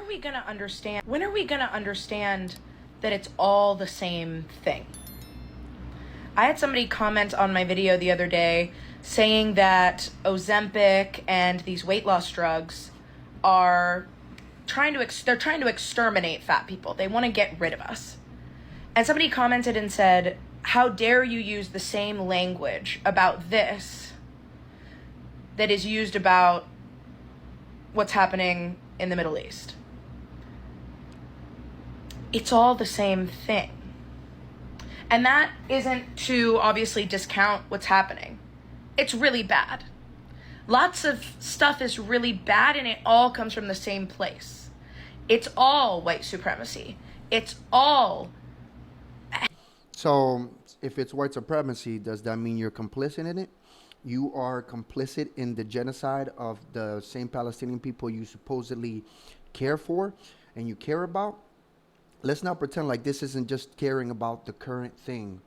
we going to understand? When are we going to understand that it's all the same thing? I had somebody comment on my video the other day saying that Ozempic and these weight loss drugs are trying to exterminate fat people. They want to get rid of us. And somebody commented and said, "How dare you use the same language about this that is used about what's happening in the Middle East?" It's all the same thing. And that isn't to obviously discount what's happening. It's really bad. Lots of stuff is really bad, and it all comes from the same place. It's all white supremacy. It's all... So if it's white supremacy, does that mean you're complicit in it? You are complicit in the genocide of the same Palestinian people you supposedly care for and you care about? Let's not pretend like this isn't just caring about the current thing.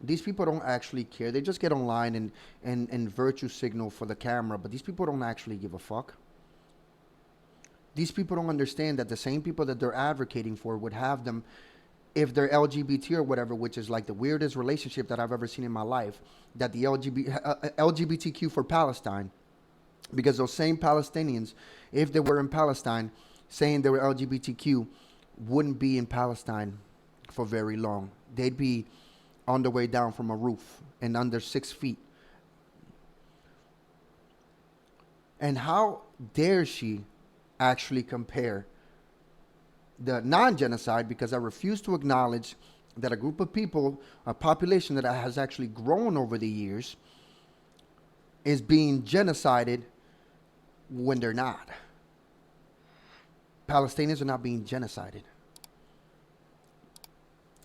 These people don't actually care. They just get online and virtue signal for the camera, but these people don't actually give a fuck. These people don't understand that the same people that they're advocating for would have them if they're LGBT or whatever, which is like the weirdest relationship that I've ever seen in my life, that the LGBTQ for Palestine, because those same Palestinians, if they were in Palestine saying they were LGBTQ, wouldn't be in Palestine for very long. They'd be on the way down from a roof and under 6 feet. And how dare she actually compare the non-genocide, because I refuse to acknowledge that a group of people, a population that has actually grown over the years, is being genocided when they're not. Palestinians are not being genocided.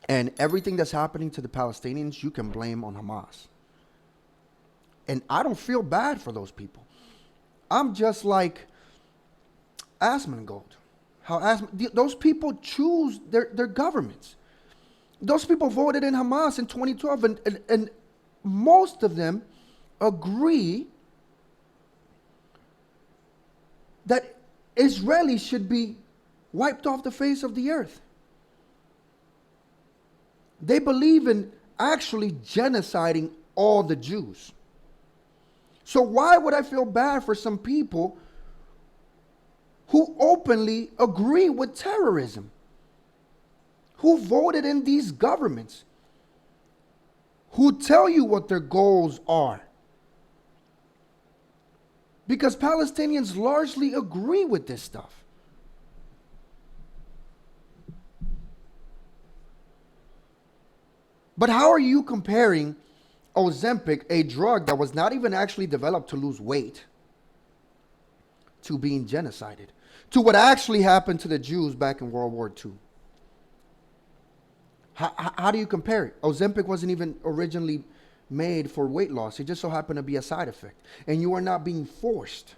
And everything that's happening to the Palestinians, you can blame on Hamas. And I don't feel bad for those people. I'm just like Asmongold. Those people choose their governments. Those people voted in Hamas in 2012, and most of them agree that Israelis should be wiped off the face of the earth. They believe in actually genociding all the Jews. So why would I feel bad for some people who openly agree with terrorism, who voted in these governments, who tell you what their goals are? Because Palestinians largely agree with this stuff. But how are you comparing Ozempic, a drug that was not even actually developed to lose weight, to being genocided, to what actually happened to the Jews back in World War II? How do you compare it? Ozempic wasn't even originally made for weight loss. It just so happened to be a side effect. And you are not being forced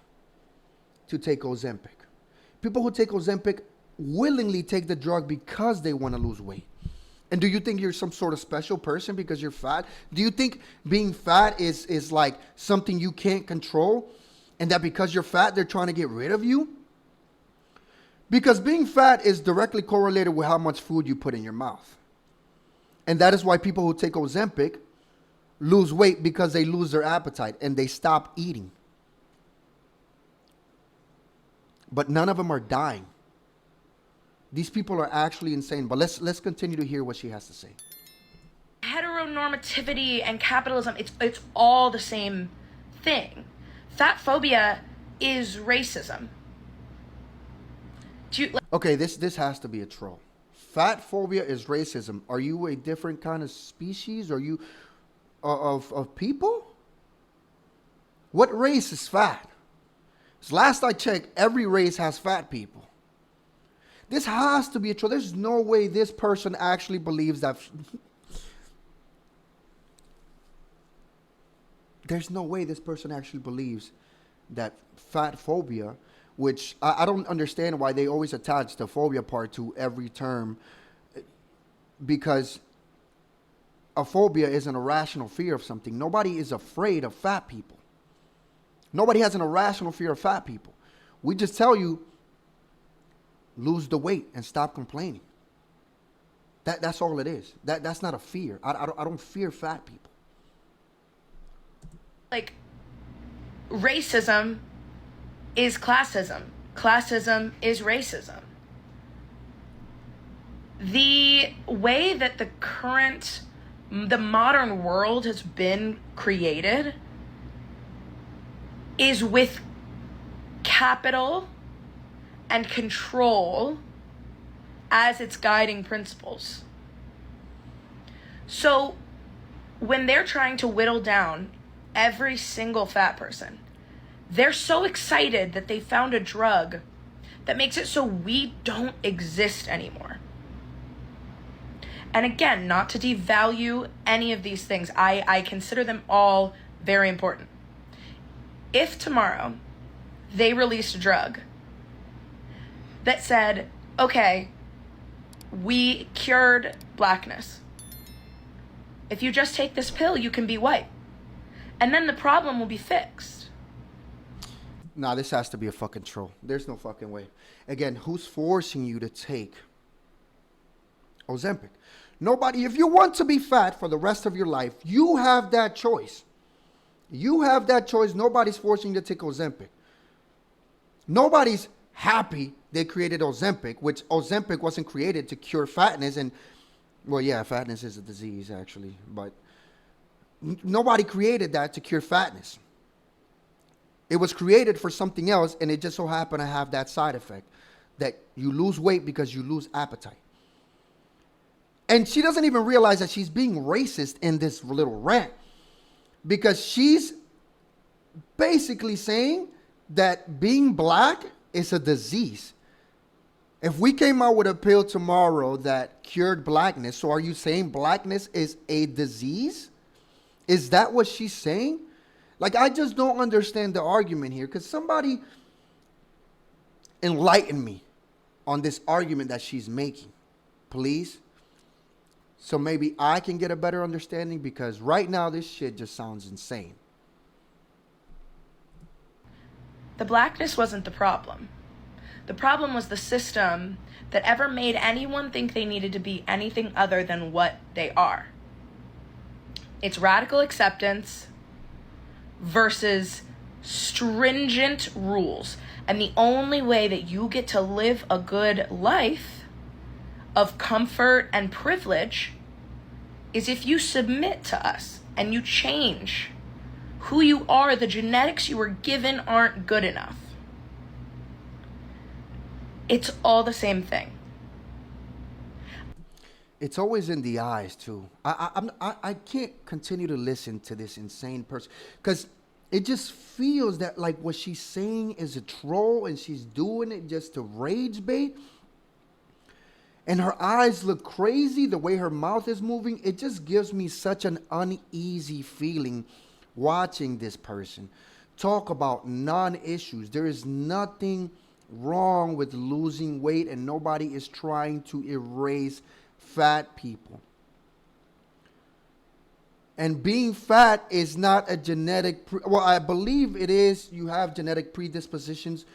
to take Ozempic. People who take Ozempic willingly take the drug because they want to lose weight. And do you think you're some sort of special person because you're fat? Do you think being fat is like something you can't control? And that because you're fat, they're trying to get rid of you? Because being fat is directly correlated with how much food you put in your mouth. And that is why people who take Ozempic lose weight, because they lose their appetite and they stop eating. But none of them are dying. These people are actually insane. But let's continue to hear what she has to say. Heteronormativity and capitalism, it's all the same thing. Fat phobia is racism. Okay, this has to be a troll. Fat phobia is racism. Are you a different kind of species? Are you of people? What race is fat? 'Cause last I checked, every race has fat people. This has to be a troll. There's no way this person actually believes that. There's no way this person actually believes that fat phobia, which I don't understand why they always attach the phobia part to every term, because a phobia is an irrational fear of something. Nobody is afraid of fat people. Nobody has an irrational fear of fat people. We just tell you lose the weight and stop complaining. That's all it is. That's not a fear. I don't fear fat people. Like, racism is classism. Classism is racism. The way that the modern world has been created is with capital and control as its guiding principles. So when they're trying to whittle down every single fat person, they're so excited that they found a drug that makes it so we don't exist anymore. And again, not to devalue any of these things, I consider them all very important. If tomorrow they released a drug that said, okay, we cured blackness. If you just take this pill, you can be white. And then the problem will be fixed. Nah, this has to be a fucking troll. There's no fucking way. Again, who's forcing you to take Ozempic? Nobody. If you want to be fat for the rest of your life, you have that choice. You have that choice. Nobody's forcing you to take Ozempic. Nobody's happy they created Ozempic, which Ozempic wasn't created to cure fatness. And, well, yeah, fatness is a disease, actually. But nobody created that to cure fatness. It was created for something else, and it just so happened to have that side effect, that you lose weight because you lose appetite. And she doesn't even realize that she's being racist in this little rant, because she's basically saying that being black is a disease. If we came out with a pill tomorrow that cured blackness, so are you saying blackness is a disease? Is that what she's saying? Like, I just don't understand the argument here. Because somebody enlighten me on this argument that she's making, please. So maybe I can get a better understanding, because right now this shit just sounds insane. The blackness wasn't the problem. The problem was the system that ever made anyone think they needed to be anything other than what they are. It's radical acceptance versus stringent rules. And the only way that you get to live a good life of comfort and privilege is if you submit to us and you change who you are. The genetics you were given aren't good enough. It's all the same thing. It's always in the eyes, too. I can't continue to listen to this insane person, because it just feels that like what she's saying is a troll, and she's doing it just to rage bait. And her eyes look crazy, the way her mouth is moving. It just gives me such an uneasy feeling watching this person talk about non-issues. There is nothing wrong with losing weight, and nobody is trying to erase fat people. And being fat is not a genetic, well, I believe it is. You have genetic predispositions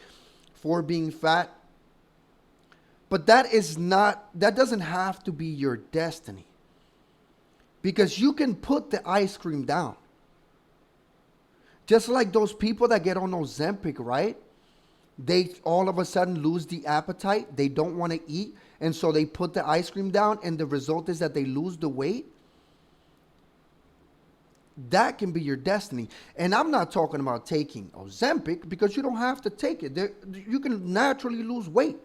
for being fat. But that doesn't have to be your destiny. Because you can put the ice cream down. Just like those people that get on Ozempic, right? They all of a sudden lose the appetite. They don't want to eat. And so they put the ice cream down, and the result is that they lose the weight. That can be your destiny. And I'm not talking about taking Ozempic, because you don't have to take it. You can naturally lose weight.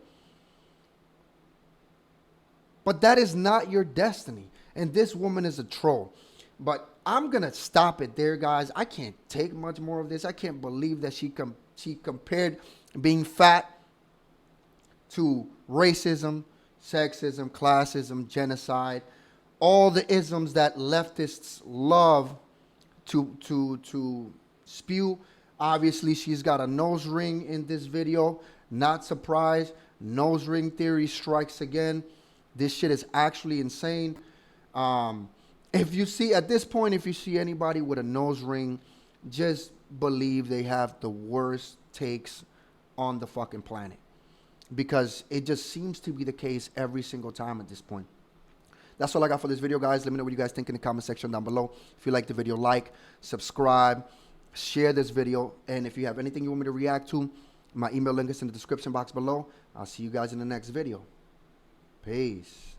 But that is not your destiny. And this woman is a troll. But I'm going to stop it there, guys. I can't take much more of this. I can't believe that she compared being fat to racism, sexism, classism, genocide, all the isms that leftists love to spew. Obviously, she's got a nose ring in this video. Not surprised. Nose ring theory strikes again. This shit is actually insane. If you see, at this point, if you see anybody with a nose ring, just believe they have the worst takes on the fucking planet. because it just seems to be the case every single time at this point. That's all I got for this video, guys. Let me know what you guys think in the comment section down below. If you like the video, like, subscribe, share this video. And if you have anything you want me to react to, my email link is in the description box below. I'll see you guys in the next video. Peace.